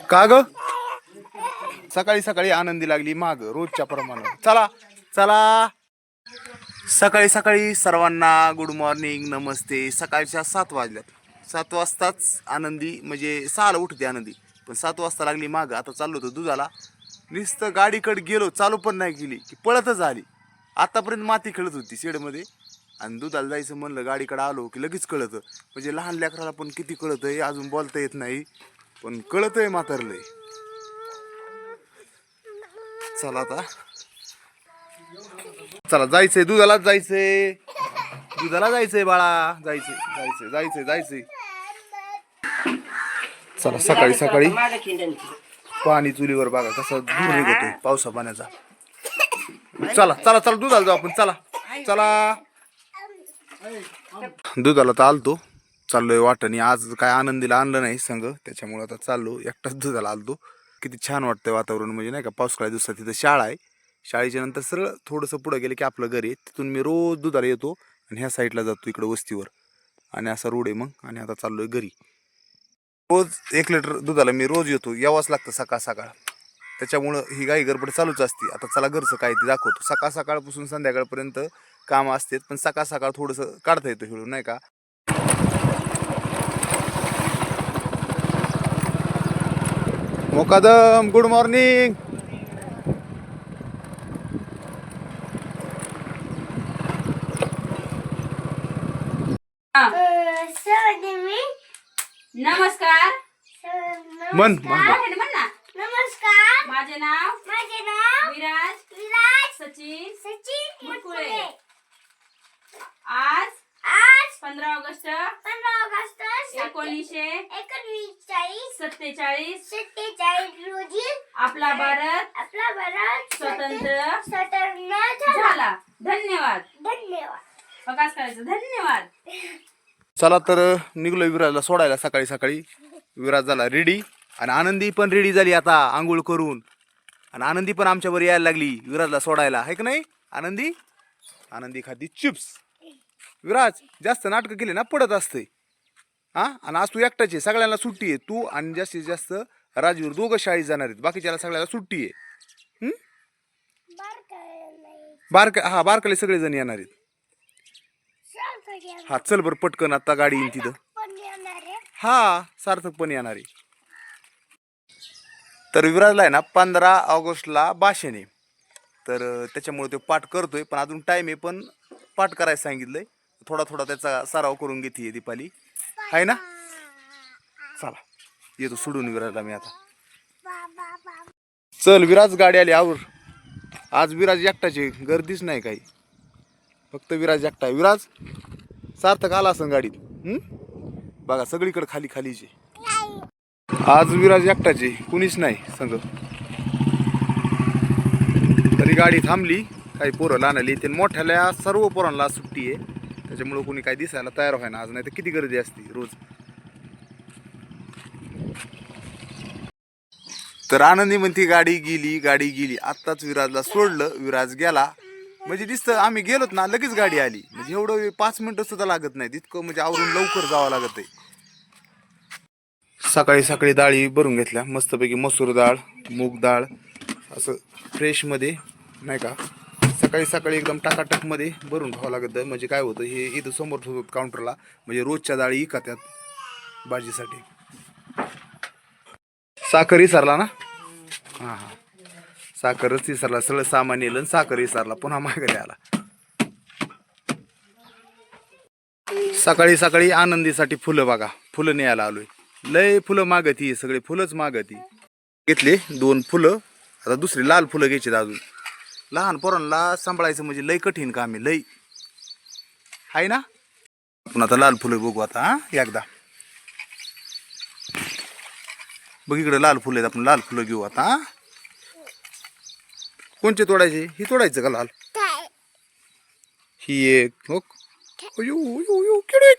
का ग सकाळी सकाळी आनंदी लागली माग रोजच्या प्रमाणे. चला चला सकाळी सकाळी सर्वांना गुड मॉर्निंग नमस्ते. सकाळच्या 7 वाजल्यात. 7 वाजताच आनंदी म्हणजे 6ला उठते आनंदी, पण 7 वाजता लागली माग. आता चाललो होतो दुधाला, नुसतं गाडीकडे गेलो, चालू पण नाही केली की पळतच आली. आतापर्यंत माती खेळत होती शेडमध्ये आणि दुधाला जायचं म्हणलं गाडीकडे आलो की लगेच कळतं. म्हणजे लहान लेकराला पण किती कळतंय, अजून बोलता येत नाही पण कळतंय म्हातारलंय. चला आता चला जायचंय दुधालाच जायचंय, दुधाला जायचंय बाळा, जायचंय जायचंय जायचंय जायचंय. चला सकाळी सकाळी पाणी चुलीवर बघा कसं दूर निघतोय पावसा पाण्याचा. चला चला चला दुधाला जाऊ आपण. चला चला दुधाला तर आलतो, चाललोय वाटणी. आज काय आनंदीला आणलं नाही संग, त्याच्यामुळे आता चाललो एकटाच दुधाला आलतो. किती छान वाटतंय वातावरण, म्हणजे नाही का पावसाळ्या दिवसात. तिथं शाळा आहे, शाळेच्या नंतर सरळ थोडंसं पुढं गेलं की आपलं घर आहे. तिथून मी रोज दुधाला येतो आणि ह्या साईडला जातो इकडं वस्तीवर, आणि असा रोड आहे मग. आणि आता चाललोय घरी. रोज 1 लिटर दुधाला मी रोज येतो, यावंच लागतं सकाळ सकाळ. त्याच्यामुळं ही गाई गडबड चालूच असते. आता चला घरचं काय ते दाखवतो. सकाळ सकाळपासून संध्याकाळपर्यंत कामं असतात, पण सकाळ सकाळ थोडंसं काढता येतं हिळून नाही का. Mokadam good morning. नमस्कार. मन नमस्कार. माझे नाव विराज सचिन मुरकुळे. आज 15 ऑगस्ट 1947 रोजी आपला भारत स्वतंत्र झाला. धन्यवाद. प्रकाश करायचं. धन्यवाद. चला तर निघलो विराजला सोडायला सकाळी सकाळी. विराज झाला रेडी आणि आनंदी पण रेडी झाली आता आंघोळ करून. आणि आनंदी पण आमच्यावर यायला लागली विराजला सोडायला, आहे का नाही आनंदी. आनंदी खाती चिप्स. विराज जास्त नाटकं केली ना पडत असते हा. आणि आज तू एकटाच आहे, सगळ्यांना सुट्टी आहे. तू आणि जास्तीत जास्त राजवीर दोघं शाळेत जाणार आहेत, बाकीच्याला सगळ्याला सुट्टी आहे. बारकाले सगळेजण येणार आहेत. हा चल बरं पटकन, आता गाडी येईन तिथं. हा सार्थक पण येणार आहे. तर विराजला आहे ना 15 ऑगस्टला भाषण आहे, तर त्याच्यामुळे तो पाठ करतोय. पण अजून टाईम आहे, पण पाठ करायला सांगितलंय. थोडा थोडा त्याचा सराव करून घेते दीपाली, आहे ना. चला येतो सोडून विराजला मी आता. चल विराज गाडी आली आवर. आज विराज एकटाचे, गर्दीच नाही काही, फक्त विराज एकटा आहे. विराज सार्थक आला असं गाडीत. बघा सगळीकडे खाली खालीचे. आज विराज एकटाचे, कुणीच नाही संग. तरी गाडी थांबली. काही पोरं लहान आली, ते मोठ्याल्या सर्व पोरांना सुट्टी आहे, त्याच्यामुळे कोणी काही दिसायला तयार व्हायना आज. नाही तर किती गर्दी असते रोज. तर आनंदी म्हणती गाडी गेली. आत्ताच विराजला सोडलं, विराज गेला. म्हणजे दिसतं आम्ही गेलोत ना लगेच गाडी आली. म्हणजे एवढं 5 मिनिटं सुद्धा लागत नाही तितकं, म्हणजे आवरून लवकर जावं लागत आहे. सकाळी सकाळी डाळी भरून घेतल्या मस्तपैकी, मसूर डाळ, मूग डाळ, असं फ्रेशमध्ये नाही का. सकाळी सकाळी एकदम टाकाटकमध्ये भरून खावं लागतं. म्हणजे काय होतं, हे इथं समोर ठेवतात काउंटरला, म्हणजे रोजच्या डाळी इकात्यात भाजीसाठी. साखर विसरला ना. हां हां साखरच विसरला. सगळं सामान येलं, साखर विसरला, पुन्हा माघारी आला. सकाळी सकाळी आनंदीसाठी फुलं बघा, फुलं न्यायला आलोय. लय फुलं मागती, सगळे फुलंच मागती. घेतले 2 फुलं, आता दुसरी लाल फुलं घ्यायची अजून. लहान पोरांना सांभाळायचं म्हणजे लय कठीण काम आहे, लय आहे ना. आपण आता लाल फुलं बघू आता. हा एकदा बघ इकडे लाल फुलं आहेत, आपण लाल फुलं घेऊ आता. कोणचे तोडायचे, ही तोडायचं का लाल. ही एक हो. इकडे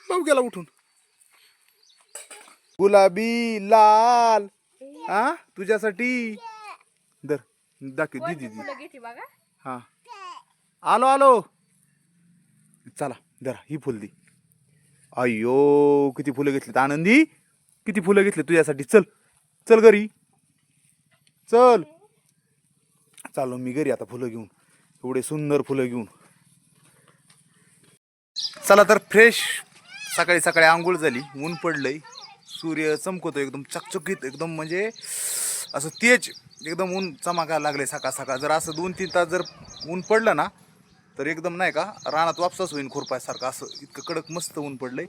भाऊ गेला उठून. गुलाबी लाल हा तुझ्यासाठी. दर दाखव दीदी. हा आलो चला जरा ही फुल दी. अय्यो किती फुलं घेतलीत आनंदी, किती फुलं घेतली तुझ्यासाठी. चल चल घरी चल. चाललो मी घरी आता फुलं घेऊन, एवढे सुंदर फुलं घेऊन. चला तर फ्रेश सकाळी सकाळी आंघोळ झाली, ऊन पडलंय, सूर्य चमकतोय एकदम चकचकीत एकदम, म्हणजे असं तेज एकदम ऊन चमकायला लागले सकाळ सकाळ. जर असं 2-3 तास जर ऊन पडलं ना तर एकदम नाही का रानात वापसाच होईन खुरपायसारखं, असं इतकं कडक मस्त ऊन पडलंय.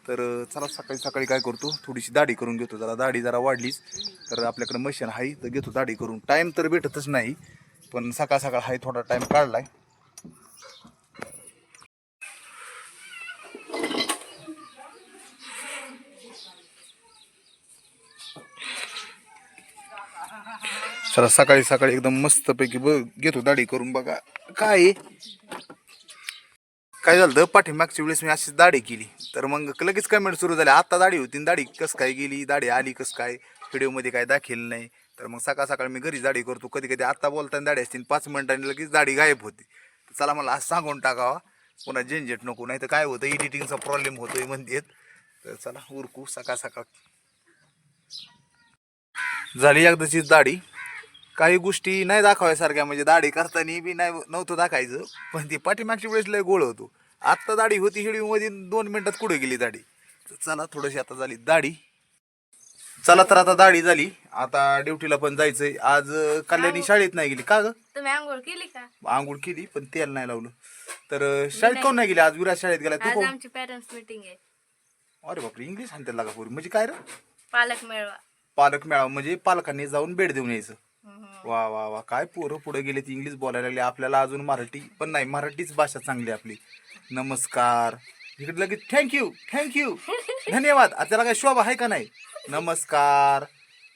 तर चला सकाळी सकाळी काय करतो, थोडीशी दाढी करून घेतो. जरा दाढी जरा वाढलीच तर आपल्याकडे मशीन आहे तर घेतो दाढी करून. टाईम तर भेटतच नाही पण सकाळ सकाळ हाय थोडा टाईम काढलाय. चला सकाळी सकाळी एकदम मस्तपैकी घेतो दाढी करून. बघा काय काय झालं, पाठीमागच्या वेळेस मी अशीच दाढी केली तर मग लगेच कमेंट सुरू झाले, आता दाढी होती दाढी कसं काय गेली, दाढी आली कसं काय, व्हिडिओमध्ये काय दाखवलं नाही. तर मग सकाळ सकाळ मी घरी दाढी करतो. कधी कधी आता बोलताना दाढी असतील 5 मिनिटांनी लगेच दाढी गायब होती. चला मला आज सांगून टाकावा, पुन्हा झंझट नको, नाही तर काय होतं एडिटिंगचा प्रॉब्लेम होतोय म्हणतात. तर चला उरकू सकाळ सकाळ. झाली एकदाचीच दाढी. काही गोष्टी नाही दाखवायसारख्या, म्हणजे दाढी करताना बी नाही नव्हतं दाखायचं, पण ती पाठीमागच्या वेळेस लय गोळ होतो. आत्ता दाढी होती हिडीमध्ये 2 मिनिटात कुठे गेली दाढी. तर चला थोडीशी आता झाली दाढी. चला तर आता दाढी झाली, आता ड्युटीला पण जायचंय. आज कल्याणी शाळेत नाही गेली का ग? तुम्ही आंघोळ केली का? आंघोळ केली पण तेल नाही लावलं. तर शाळेत कोण नाही गेली आज? विराज शाळेत गेला. तू कोण? आमची पेरेंट्स मीटिंग आहे. अरे बापरे, इंग्लिश सांगते लागा पोरी, म्हणजे काय रे? पालक मेळावा. पालक मेळावा म्हणजे पालकांनी जाऊन भेट देऊन यायचं. वा वा वा, काय पोरं पुढे गेले ती इंग्लिश बोलायला लागले. आपल्याला अजून मराठी पण नाही, मराठीच भाषा चांगली आपली. नमस्कार इकडे लगेच थँक्यू थँक्यू धन्यवाद. त्याला काय शोभा आहे का नाही? नमस्कार,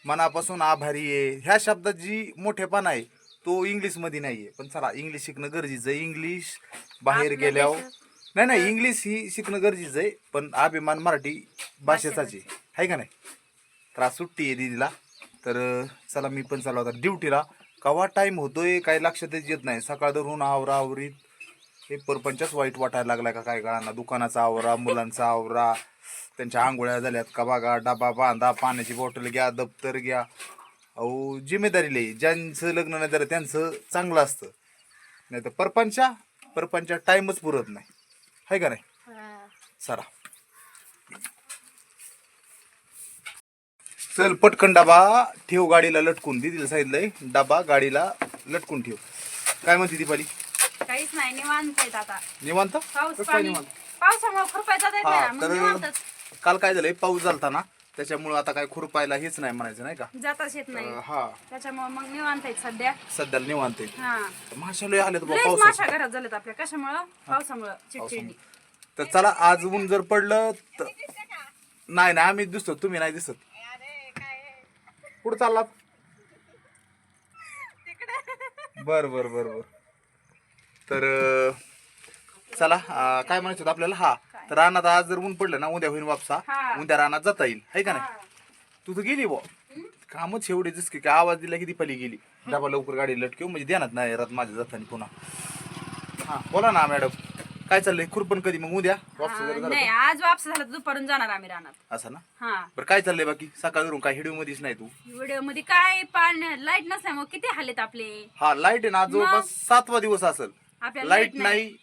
मनापासून आभारी आहे, ह्या शब्दात जी मोठेपणा आहे तो इंग्लिशमध्ये नाही आहे. पण चला इंग्लिश शिकणं गरजेचं आहे. इंग्लिश बाहेर गेल्यावर नाही इंग्लिश ही शिकणं गरजेचं आहे, पण अभिमान मराठी भाषेचाच आहे का नाही? तर आज सुट्टी आहे दीदीला. तर चला मी पण चालू आता ड्युटीला. केव्हा टाईम होतोय काही लक्षातच येत नाही. सकाळ धरून आवरीत हे परपंचच वाईट वाटायला लागलाय का काय कळाना. दुकानाचा आवरा, मुलांचा आवरा, त्यांच्या आंघोळ्या झाल्यात का बघा, डबा बांधा, पाण्याची बॉटल घ्या, दप्तर घ्या. अहो जिम्मेदारी लई. ज्यांचं लग्न नाही तर त्यांचं चांगलं असतं, नाही तर परपंचा टाईमच पुरत नाही, आहे का नाही? चला चल पटकन डबा ठेव गाडीला लटकून. दिदीला सांगितलंय डबा गाडीला लटकून ठेव. काय म्हणते दीपाली? काहीच नाही, निवांत आहेत आता. निवांत? पाऊस कसं काय पाणी निवांत? पावसामुळे खुरपायचा जात नाही ना, मग तर निवांतच. काल काय झालंय, पाऊस झालता ना, त्याच्यामुळे आता काय खुरपायला हेच नाही म्हणायचं नाही का. जाताच येत नाही, हा त्याच्यामुळे मग निवांत आहेत सध्या. सध्याला निवांत आहे. हा, माशा लय आले लयच पाऊस. माशा घरात झाल्यात आपल्या. कशामुळं? पावसामुळं चिडचिडी. तर चला आज ऊन जर पडलं तर नाही ना आम्ही दिसतो, तुम्ही नाही दिसत. कुठं चाललात? बर बर बर बर. तर चला काय म्हणायचं होतं आपल्याला. हा तर रानात आज जर ऊन पडलं ना, उद्या होईन वापसा. उद्या रानात जाता येईल, आहे का नाही? तू तर गेली बो कामच एवढे दिस की आवाज दिला की दीपाली गेली. डबा लवकर गाडी लटकेव म्हणजे ध्यानात नाही रात माझ्या जाताना पुन्हा. हा बोला ना मॅडम, काय चाललंय? खुरपण कधी मग? उद्या वापस नाही, आज वापस झालं तर दुपारून जाणार आम्ही रानात. असं ना? हा, बरं काय चाललंय बाकी? सकाळ धरून काय हिडिओ मध्येच नाही तू? व्हिडिओ मध्ये काय पाणी लाईट नसल्यामुळे किती हालेत आपले. हा लाईट आहे ना, आज जवळपास 7वा दिवस असेल. आपल्याला लाईट नाही,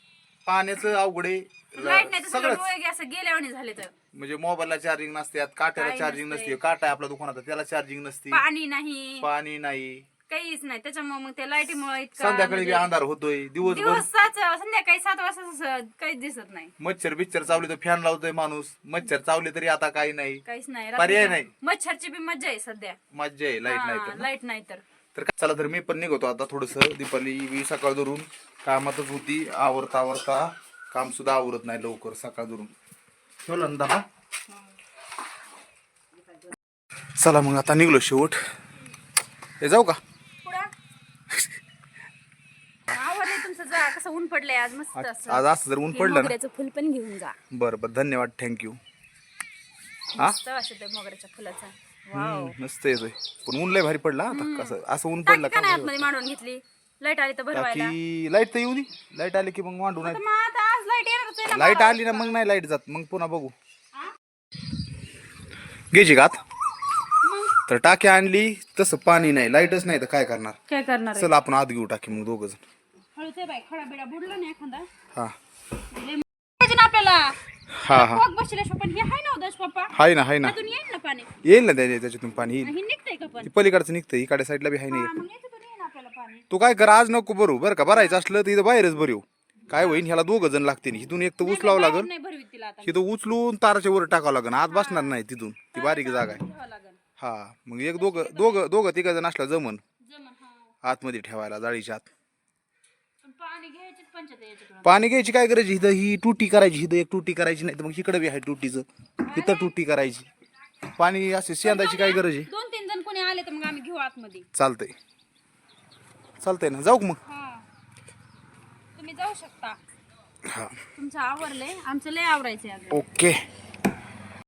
पाण्याचं अवघडे लाईट नाही तर सगळंच. डोळे असं गेल्यावर झाले तर. म्हणजे मोबाईलला चार्जिंग नसते, काट्याला काही चार्जिंग नसते. नसते. काटा आहे आपल्या दुकानात त्याला चार्जिंग नसते, पाणी नाही, पाणी नाही, काहीच नाही. त्याच्यामुळे मग त्या लाईटीमुळे इतका संध्याकाळी बी म्हणजे अंधार होतोय, दिवसभर दिवसाच संध्याकाळी 7 वाजता काहीच दिसत नाही. मच्छर बिच्छर चावले तर फॅन लावतोय माणूस. मच्छर चावले तरी आता काही नाही, काहीच नाही. पर्याय रात्रीचं नाही. मच्छरची बी मज्जा आहे सध्या. मज्जा आहे लाईट नाही तर. लाईट नाही तर. तर चला तर मी पण निघतो आता. थोडस दीपाली बी सकाळ धरून कामातच होती, आवरता काम सुद्धा आवरत नाही लवकर सकाळ धरून. ठेवला ना दहा. चला मग आता निघलो शेवट. हे जाऊ का? आवडले तुमचं. जा, कसं ऊन पडलंय आज मस्त असं. आज असं जर ऊन हे पडलं ना. मोगऱ्याचं फुल पण घेऊन जा. बरं बरं धन्यवाद, थँक्यू. हा मस्त वाटत मोगऱ्याच्या फुलाचा. वाव, मस्त येतोय. पण ऊन लय भारी पडला आता. कसं असं ऊन पडलं का नाही का? आतमध्ये मांडून घेतली? लाईट आली तर भरवायला. टाकी लाईट तर येऊ दे. लाईट आली की मग मांडू आता नाही. मग आता आज लाईट येणारच आहे ना. लाईट आली ना मग नाही लाईट जात, मग पुन्हा बघू. घ्यायची का आता? मग तर टाकी आणली तसं पाणी नाही, लाईटच नाही तर काय करणार. काय करणार आहे? चल आपण आत घेऊ टाकी मग दोघं जण. हळूच आहे बाई, खडा बिडा बुडला नाही एखादा. हा लय पाहिजे ना आपल्याला. हा हा कोक बसल्याशिवाय पण हे आहे ना उदास पप्पा. हाय ना हाय ना. त्यातून येईल ना पाणी. येईल ना त्याच्यातून पाणी येईल. हे निघतंय का पण? ती पलीकडचं निघतं, इकडे साईडला बी हाय नाही. हा, मग याच्यातून येईल आपल्याला पाणी. तू काय कर, आज नको भरू बरं का. भरायचं असलं तर इथं बाहेरच भरू. काय होईल, ह्याला दोघं जण लागतील. इथून एक तर उचलावं बाहेर लागेल, नाही भरवीत तिला आता. इथं उचलून ताराच्या वर टाकावं लागेल. आज बसणार नाही तिथून, ती बारीक जागा आहे. ठेवावं लागेल. हा मग एक दोघं तिघं जण असलं जमन जमन, हा. आतमध्ये ठेवायला जाळीच्या आत. पण पाणी घ्यायचीच पंचायत आहे याच्यातून. पाणी घ्यायची काय करायची, इथं ही टुटी करायची, इथं एक टुटी करायची, नाही तर मग इकडे बी आहे टुटीचं, इथं टुटी करायची. पाणी असे शेंदायची काय गरज आहे. 2-3 जण कोणी आले तर मग आम्ही घेऊ आतमध्ये. चालतंय चालतंय ना, जाऊ का मग. हा, तुम्ही जाऊ शकता. हा तुमचं आवरलंय, आमचं लय आवरायचंय अजून. ओके.